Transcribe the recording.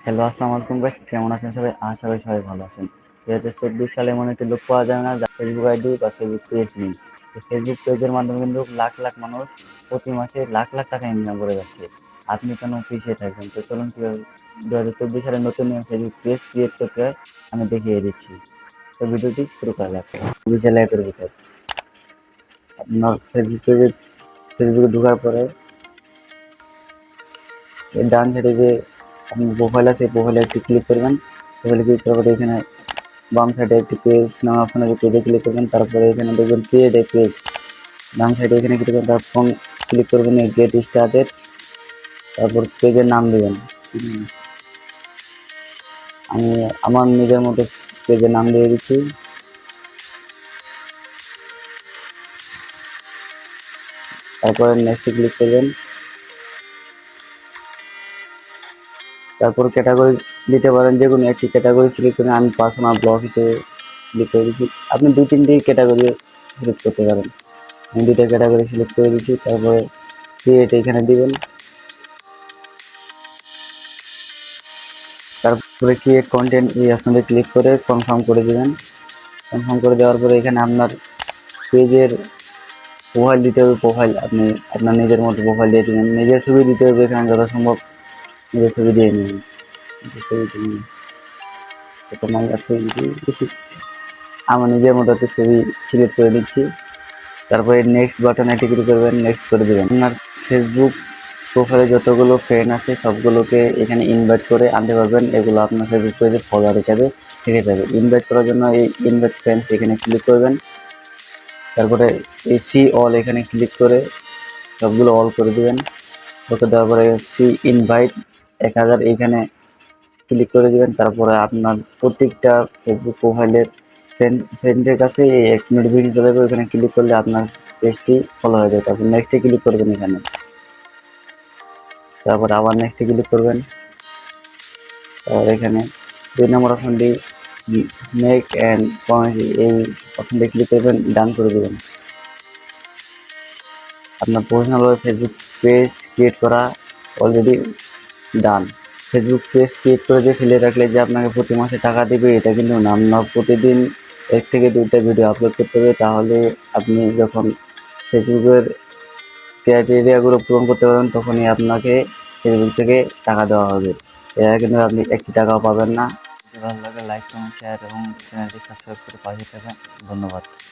Hello, আসসালামু আলাইকুম guys. কেমন আছেন সবাই? আশা করি সবাই ভালো আছেন। 2024 সালে এমন একটি লোক পাওয়া যায় না যার ফেসবুক আইডি বা ফেসবুক পেজ নেই। এই ফেসবুক পেজের মাধ্যমে কিন্তু লাখ লাখ মানুষ প্রতি মাসে লাখ লাখ টাকা ইনকাম করে যাচ্ছে। আপনি কেন পিছিয়ে থাকবেন? তো চলুন কিভাবে 2024 সালে নতুন নিয়ম ফেসবুক পেজ ক্রিয়েট করতে হয় আমি দেখিয়ে দিচ্ছি। তো ভিডিওটি শুরু করা যাক। বিশাল অ্যাপের ভিতর আপনার ফেসবুকে ঢোকার পরে এর ডান সাইডে যে আপনার প্রোফাইল আছে, প্রোফাইলে একটি ক্লিক করবেন। প্রোফাইলে ক্লিক করার পরে এখানে বাম সাইডে একটি পেজ নামে অপশন আছে, পেজে ক্লিক করবেন। তারপরে এখানে দেখবেন ক্রিয়েট এ পেজ, ডান সাইডে এখানে ক্লিক করবেন। তারপর ক্লিক করবেন গেট স্টার্টেড, তারপর পেজের নাম দেবেন। আমি আমার নিজের মতো পেজের নাম দিয়ে দিচ্ছি। তারপরে নেক্সটে ক্লিক করবেন। তারপর ক্যাটাগরি দিতে পারেন, যে কোনো একটি ক্যাটাগরি সিলেক্ট করে আমি পার্সোনাল ব্লগ হিসেবে ক্লিক করে দিচ্ছি। আপনি 2-3টি ক্যাটাগরি সিলেক্ট করতে পারেন। আমি 2টা ক্যাটাগরি সিলেক্ট করে দিচ্ছি। তারপরে ক্রিয়েট এখানে দিবেন। তারপরে ক্রিয়েট কন্টেন্ট এই অপশনে ক্লিক করে কনফার্ম করে দিবেন। কনফার্ম করে দেওয়ার পরে এখানে আপনার পেজের প্রোফাইল দিতে হবে। প্রোফাইল আপনি আপনার নিজের মতো প্রোফাইল দিয়ে দেবেন। নিজের ছবি দিতে হবে, এখানে যথাসম্ভব নিজের ছবি দিয়ে নেবেন। নিজের ছবি দিয়ে তোমার কাছে আমার নিজের মতো একটা ছবি সিলেক্ট করে নিচ্ছি। তারপরে নেক্সট বাটনে ক্লিক করবেন, নেক্সট করে দেবেন। আপনার ফেসবুক প্রোফাইলে যতগুলো ফ্রেন্ড আছে সবগুলোকে এখানে ইনভাইট করে আনতে পারবেন। এগুলো আপনার ফেসবুক পেজে ফলোয়ার হিসাবে থেকে যাবে। ইনভাইট করার জন্য এই ইনভাইট ফ্রেন্ডস এখানে ক্লিক করবেন। তারপরে এই সি অল এখানে ক্লিক করে সবগুলো অল করে দিবেন। ওকে দেওয়ার পরে সি ইনভাইট 1000 এখানে ক্লিক করে দিবেন। তারপরে আপনার প্রত্যেকটা ফেসবুক প্রোফাইলের ফ্রেন্ডের কাছে এই 1 নোটিফিকেশন চলে যাবে। ওখানে ক্লিক করলে আপনার পেজটি ফলো হয়ে যাবে। তারপর নেক্সটে ক্লিক করবেন এখানে। তারপর আবার নেক্সটে ক্লিক করবেন। তারপর এখানে 2 নম্বর অপশনটি মেক অ্যান্ড কমিউনিটি, এই অপশনটি ক্লিক করবেন, ডান করে দেবেন। আপনার প্রফেশনালভাবে ফেসবুক পেজ ক্রিয়েট করা already done. Facebook page create করে যে ফেলে রাখলে যে আপনাকে প্রতি মাসে টাকা দেবে এটা কিন্তু না। আপনার প্রতিদিন 1 থেকে 2টা ভিডিও আপলোড করতে হবে, তাহলে আপনি যখন ফেসবুকের ক্রাইটেরিয়াগুলো পূরণ করতে পারবেন তখনই আপনাকে ফেসবুক থেকে টাকা দেওয়া হবে। এর আগে কিন্তু আপনি একটি টাকাও পাবেন না। যদি ভালো লাগে লাইক, কমেন্ট, শেয়ার এবং চ্যানেলটি সাবস্ক্রাইব করে পাশে থাকবেন। ধন্যবাদ।